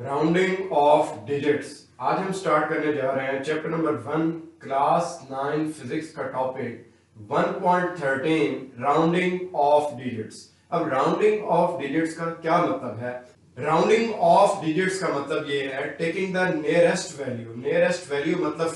Rounding off digits. आज हम start करने जा रहे हैं चैप्टर नंबर 1 क्लास 9 फिजिक्स का टॉपिक 1.13 राउंडिंग ऑफ डिजिट्स। अब राउंडिंग ऑफ डिजिट्स का क्या मतलब है? राउंडिंग ऑफ डिजिट्स का मतलब ये है taking the nearest value. Nearest value मतलब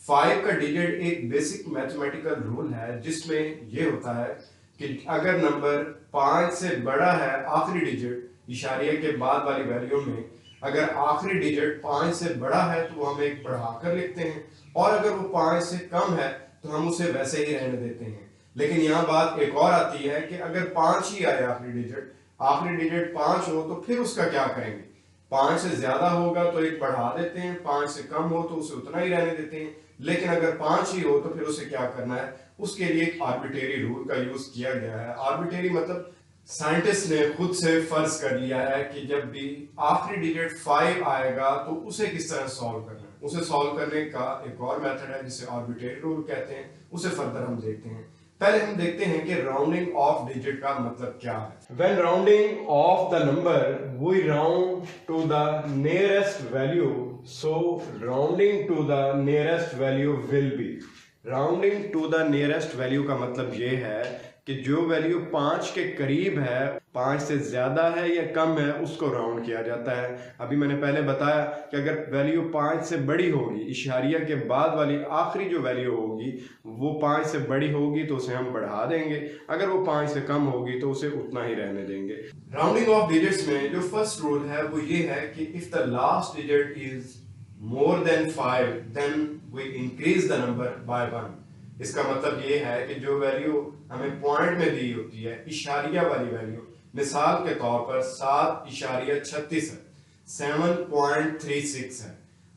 5 का डिजिट एक बेसिक मैथमेटिकल रूल है जिसमें ये होता है कि अगर नंबर 5 से बड़ा है आखिरी डिजिट इशारिया के बाद वाली वैल्यू में, अगर आखिरी डिजिट 5 से बड़ा है तो हम एक बढ़ाकर लिखते हैं, और अगर वो 5 से कम है तो हम उसे वैसे ही रहने देते हैं। लेकिन यहाँ बात एक और आती है कि अगर 5 ही आए आखिरी डिजिट 5 हो तो फिर उसका क्या करेंगे? 5 से ज्यादा होगा तो एक बढ़ा देते हैं, 5 से कम हो तो उसे उतना ही रहने देते हैं। लेकिन अगर 5 ही हो तो फिर उसे क्या करना है? उसके लिए एक आर्बिट्रेरी रूल का यूज किया गया है। आर्बिट्रेरी मतलब साइंटिस्ट ने खुद से फर्ज कर लिया है कि जब भी आखिरी डिजिट 5 आएगा तो उसे किस तरह सॉल्व करना है। उसे सॉल्व करने का एक और मेथड है जिसे आर्बिट्रेरी रूल कहते हैं, उसे फर्दर हम देखते हैं। पहले हम देखते हैं कि राउंडिंग ऑफ डिजिट का मतलब क्या है। When rounding off the number we round to the nearest value, so rounding to the nearest value will be. Rounding to the nearest value का मतलब ये है कि जो वैल्यू 5 के करीब है, 5 से ज्यादा है या कम है, उसको राउंड किया जाता है। अभी मैंने पहले बताया कि अगर वैल्यू 5 से बड़ी होगी, इशारिया के बाद वाली आखिरी जो वैल्यू होगी वो 5 से बड़ी होगी तो उसे हम बढ़ा देंगे, अगर वो 5 से कम होगी तो उसे उतना ही रहने देंगे। राउंडिंग ऑफ डिजिट्स में जो फर्स्ट रूल है वो ये है कि if the last digit is more than 5 then we increase the number by 1। इसका मतलब ये है कि जो वैल्यू हमें पॉइंट में दी होती है, इशारिया वाली वैल्यू, मिसाल के तौर पर 7.36 है, 7.36 है।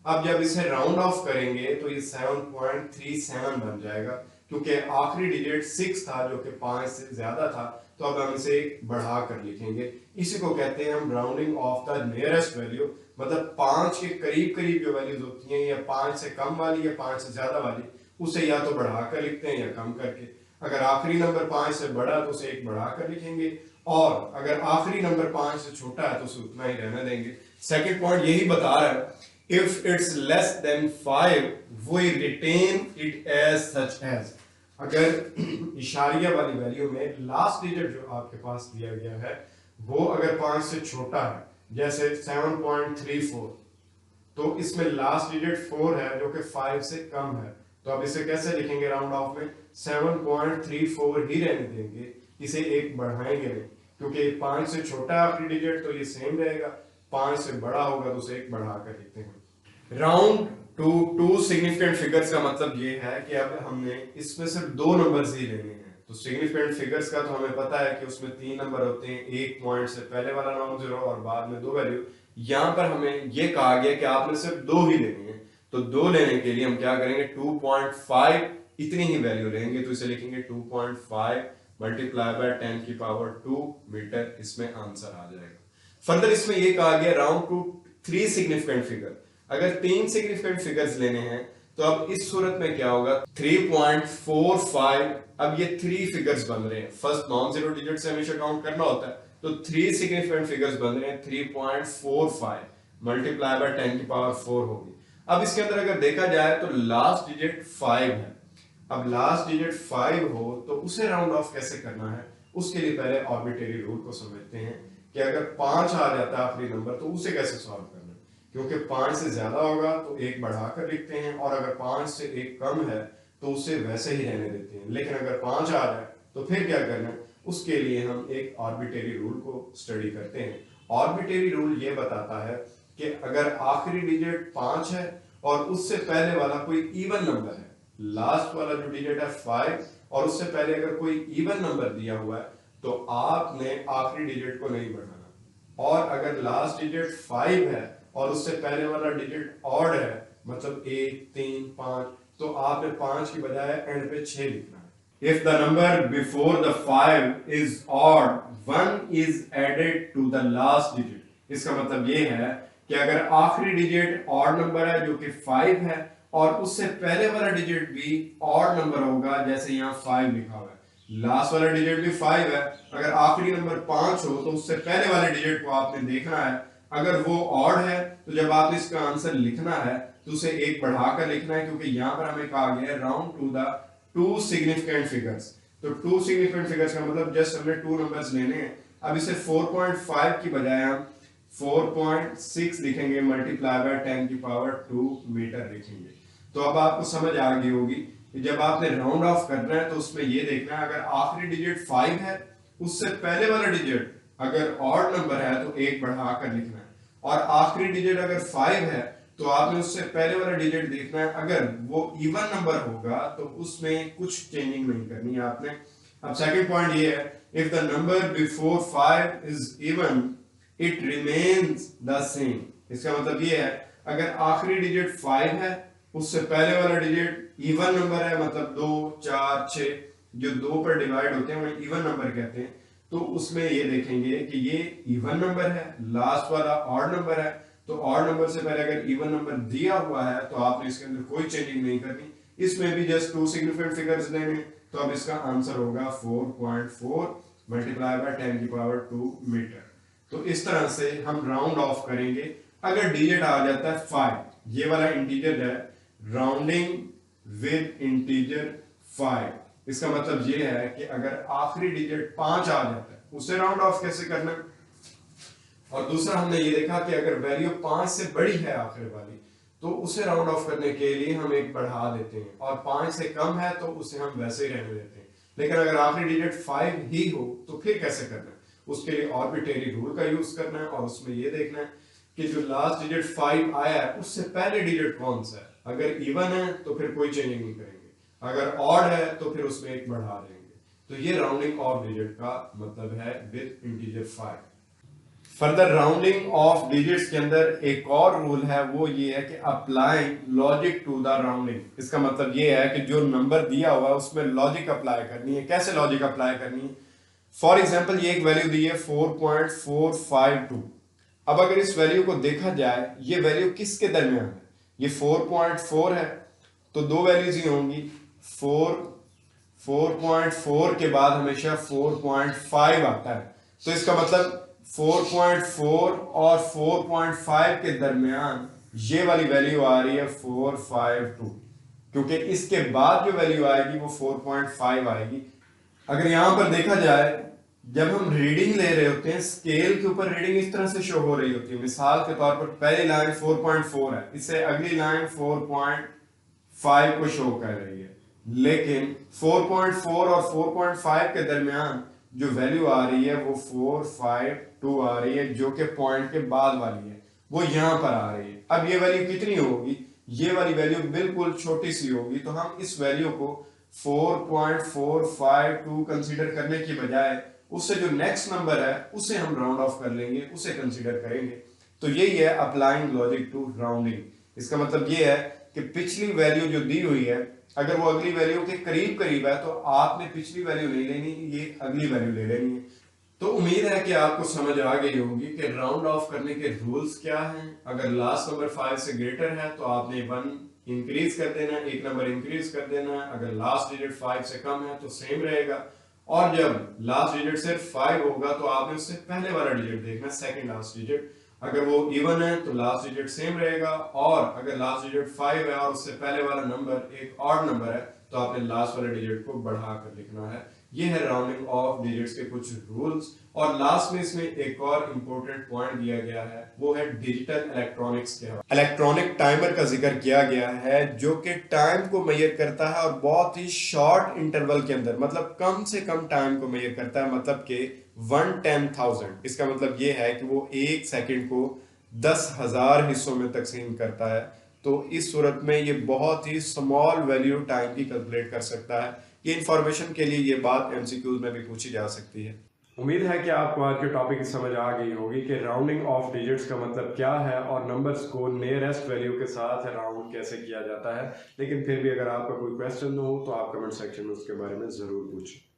अब जब इसे राउंड ऑफ करेंगे तो ये 7.37 बन जाएगा, क्योंकि आखिरी डिजिट 6 था जो कि 5 से ज्यादा था, तो अब हम इसे बढ़ा कर लिखेंगे। इसी को कहते हैं हम rounding off the nearest value. मतलब 5 के करीब करीब जो वैल्यूज होती हैं, या 5 से कम वाली या 5 से ज्यादा वाली, उसे या तो बढ़ा कर लिखते हैं या कम करके। अगर आखिरी नंबर 5 से बड़ा तो उसे एक बढ़ा कर लिखेंगे, और अगर आखिरी नंबर 5 से छोटा है तो उसे उतना ही रहने देंगे। सेकंड पॉइंट यही बता रहा है, if it's less than 5 we retain it as such as. अगर इशारिया वाली वैल्यू में लास्ट डिजिट जो आपके पास दिया गया है वो अगर 5 से छोटा है, जैसे 7.34, तो इसमें लास्ट डिजिट 4 है जो कि 5 से कम है, तो अब इसे कैसे लिखेंगे? राउंड ऑफ में 7.34 ही रहने देंगे, इसे एक बढ़ाएंगे नहीं, क्योंकि 5 से छोटा आखिरी डिजिट तो ये सेम रहेगा, 5 से बड़ा होगा तो उसे एक बढ़ा कर लिखते हैं। Round to two significant figures का मतलब ये है कि अब हमने इसमें सिर्फ 2 नंबर्स ही लेने हैं। तो सिग्निफिकेंट फिगर्स का तो हमें पता है कि उसमें 3 नंबर होते हैं, एक पॉइंट से पहले वाला नॉन जीरो और बाद में 2 वैल्यू। यहाँ पर हमें ये कहा गया कि आपने सिर्फ 2 ही लेनी है, तो 2 लेने के लिए हम क्या करेंगे? 2.5 इतनी ही वैल्यू लेंगे, तो इसे लिखेंगे 2.5 मल्टीप्लाई बाय 10 की पावर 2 मीटर, इसमें आंसर आ जाएगा। फर्दर इसमें ये कहा गया राउंड टू 3 सिग्निफिकेंट फिगर। अगर 3 सिग्निफिकेंट फिगर्स लेने हैं तो अब इस सूरत में क्या होगा? 3.45। अब ये 3 फिगर्स बन रहे हैं, फर्स्ट नॉन जीरो डिजिट से हमेशा काउंट करना होता है, तो 3 सिग्निफिकेंट फिगर्स बन रहे हैं। 3.45 मल्टीप्लाई बाय 10 की पावर 4 होगी। अब इसके अंदर अगर देखा जाए तो लास्ट डिजिट 5 है। अब लास्ट डिजिट 5 हो तो उसे राउंड ऑफ कैसे करना है? उसके लिए पहले आर्बिट्रेरी रूल को समझते हैं कि अगर 5 आ जाता है आखिरी नंबर तो उसे कैसे सॉल्व करना है। क्योंकि 5 से ज्यादा होगा तो एक बढ़ाकर लिखते हैं, और अगर 5 से एक कम है तो उसे वैसे ही रहने देते हैं। लेकिन अगर 5 आ जाए तो फिर क्या करना है? उसके लिए हम एक आर्बिट्रेरी रूल को स्टडी करते हैं। आर्बिट्रेरी रूल ये बताता है कि अगर आखिरी डिजिट 5 है और उससे पहले वाला कोई इवन नंबर है, लास्ट वाला जो डिजिट है 5 और उससे पहले अगर कोई इवन नंबर दिया हुआ है, तो आपने आखिरी डिजिट को नहीं बढ़ाना। और अगर लास्ट डिजिट 5 है और उससे पहले वाला डिजिट ऑड है, मतलब 1, 3, 5, तो आपने 5 की बजाय एंड पे 6 लिखना है। If the number before the 5 is odd, 1 is added to the last digit. इसका मतलब ये है कि अगर आखिरी डिजिट ऑड नंबर है जो कि 5 है, और उससे पहले वाला डिजिट भी ऑड नंबर होगा, जैसे यहाँ 5 लिखा हुआ है, लास्ट वाला डिजिट भी 5 है, अगर आखिरी नंबर 5 हो तो उससे पहले वाले डिजिट को आपने देखना है अगर वो ऑड है तो जब आपने इसका आंसर लिखना है तो उसे एक बढ़ाकर लिखना है, क्योंकि यहां पर हमें कहा गया है round to the two significant figures. तो टू सिग्निफिकेंट फिगर्स का मतलब जस्ट हमने टू नंबर्स लेने हैं। अब इसे 4.5 की बजाय हम 4.6 लिखेंगे, मल्टीप्लाई बाय 10 की पावर 2 मीटर लिखेंगे। तो अब आपको समझ आ गई होगी कि जब आपने राउंड ऑफ करना है तो उसमें ये देखना है अगर आखिरी डिजिट 5 है उससे पहले वाला डिजिट अगर ऑड नंबर है तो एक बढ़ाकर लिखना है, और आखिरी डिजिट अगर 5 है तो आपने उससे पहले वाला डिजिट देखना है, अगर वो इवन नंबर होगा तो उसमें कुछ चेंजिंग नहीं करनी है आपने। अब सेकंड पॉइंट ये है, if the number before 5 is even it remains the same. इसका मतलब ये है अगर आखिरी डिजिट 5 है उससे पहले वाला डिजिट इवन नंबर है, मतलब 2 4 6 जो 2 पर डिवाइड होते हैं उन्हें इवन नंबर कहते हैं, तो उसमें ये देखेंगे कि ये इवन नंबर है, लास्ट वाला ऑड नंबर है, तो ऑड नंबर से पहले अगर इवन नंबर दिया हुआ है तो आपने इसके अंदर कोई चेंजिंग नहीं करनी, इसमें भी जस्ट टू सिग्निफिकेंट फिगर्स लेने। तो अब इसका आंसर होगा 4.4 मल्टीप्लाई बाय 10 की पावर 2 मीटर। तो इस तरह से हम राउंड ऑफ करेंगे। अगर डिजिट आ जाता है 5, ये वाला इंटीजर है, राउंडिंग विद इंटीजर 5, इसका मतलब ये है कि अगर आखिरी डिजिट 5 आ जाता है उसे राउंड ऑफ कैसे करना है। और दूसरा हमने ये देखा कि अगर वैल्यू 5 से बड़ी है आखिर वाली तो उसे राउंड ऑफ करने के लिए हम एक बढ़ा देते हैं, और 5 से कम है तो उसे हम वैसे ही रहने देते हैं। लेकिन अगर आखिरी डिजिट 5 ही हो तो फिर कैसे करना है, उसके लिए आर्बिट्रेरी रूल का यूज करना है, और उसमें ये देखना है कि जो लास्ट डिजिट 5 आया है उससे पहले डिजिट कौन सा है। अगर इवन है तो फिर कोई चेंजिंग नहीं करेंगे, अगर ऑड है तो फिर उसमें एक बढ़ा देंगे। तो ये राउंडिंग ऑफ डिजिट का मतलब है with integer 5। Further rounding off digits के अंदर एक और रूल है, वो ये है कि applying logic to the rounding. इसका मतलब ये है कि जो नंबर दिया हुआ है उसमें लॉजिक अप्लाई करनी है। कैसे लॉजिक अप्लाई करनी है? फॉर एग्जांपल ये एक वैल्यू दी है 4.452। अब अगर इस वैल्यू को देखा जाए ये वैल्यू किसके दरमियान है, ये 4.4 है तो दो वैल्यूज ही होंगी, 4.4 के बाद हमेशा 4.5 आता है, तो इसका मतलब 4.4 और 4.5 के दरमियान ये वाली वैल्यू आ रही है 452, क्योंकि इसके बाद जो वैल्यू आएगी वो 4.5 आएगी। अगर यहां पर देखा जाए जब हम रीडिंग ले रहे होते हैं स्केल के ऊपर रीडिंग इस तरह से शो हो रही होती है। मिसाल के तौर पर पहली लाइन 4.4 है, इससे अगली लाइन 4.5 को शो कर रही है, लेकिन 4.4 और 4.5 के दरमियान जो वैल्यू आ रही है वो 452 आ रही है, जो कि पॉइंट के बाद वाली है, वो यहां पर आ रही है। अब ये वैल्यू कितनी होगी? ये वाली वैल्यू बिल्कुल छोटी सी होगी, तो हम इस वैल्यू को 4.452 कंसीडर करने की बजाय उससे जो नेक्स्ट नंबर है उसे हम राउंड ऑफ कर लेंगे, उसे कंसीडर करेंगे। तो यही है अप्लाइंग लॉजिक टू राउंडिंग। इसका मतलब ये है कि पिछली वैल्यू जो दी हुई है अगर वो अगली वैल्यू के करीब करीब है तो आपने पिछली वैल्यू नहीं लेनी, ये अगली वैल्यू ले लेनी है। तो उम्मीद है कि आपको समझ आ गई होगी कि राउंड ऑफ करने के रूल्स क्या हैं। अगर लास्ट नंबर 5 से ग्रेटर है तो आपने 1 इंक्रीज कर देना है, एक नंबर इंक्रीज कर देना है। अगर लास्ट डिजिट 5 से कम है तो सेम रहेगा, और जब लास्ट डिजिट सिर्फ 5 होगा तो आपने उससे पहले वाला डिजिट देखना, सेकंड लास्ट डिजिट। अगर वो इवन है तो लास्ट डिजिट सेम रहेगा, और अगर लास्ट डिजिट 5 है और उससे पहले वाला नंबर एक ऑड नंबर है तो आपने लास्ट वाले डिजिट को बढ़ा कर लिखना है। ये है राउंडिंग ऑफ डिजिट्स के कुछ रूल्स। और लास्ट में इसमें एक और इंपॉर्टेंट पॉइंट दिया गया है, वो है डिजिटल इलेक्ट्रॉनिक्स के हवाले। इलेक्ट्रॉनिक टाइमर का जिक्र किया गया है जो कि टाइम को मेजर करता है और बहुत ही शॉर्ट इंटरवल के अंदर, मतलब कम से कम टाइम को मेजर करता है, मतलब कि 1/10,000। इसका मतलब ये है कि वो एक सेकंड को 10,000 हिस्सों में तकसीम करता है। तो इस सूरत में ये बहुत ही स्मॉल वैल्यू टाइम की कैलकुलेट कर सकता है। ये इंफॉर्मेशन के लिए ये बात एमसीक्यूज में भी पूछी जा सकती है। उम्मीद है कि आपको आज के टॉपिक की समझ आ गई होगी कि राउंडिंग ऑफ डिजिट्स का मतलब क्या है और नंबर्स को नियरेस्ट वैल्यू के साथ राउंड कैसे किया जाता है। लेकिन फिर भी अगर आपका कोई क्वेश्चन हो तो आप कमेंट सेक्शन में उसके बारे में जरूर पूछें।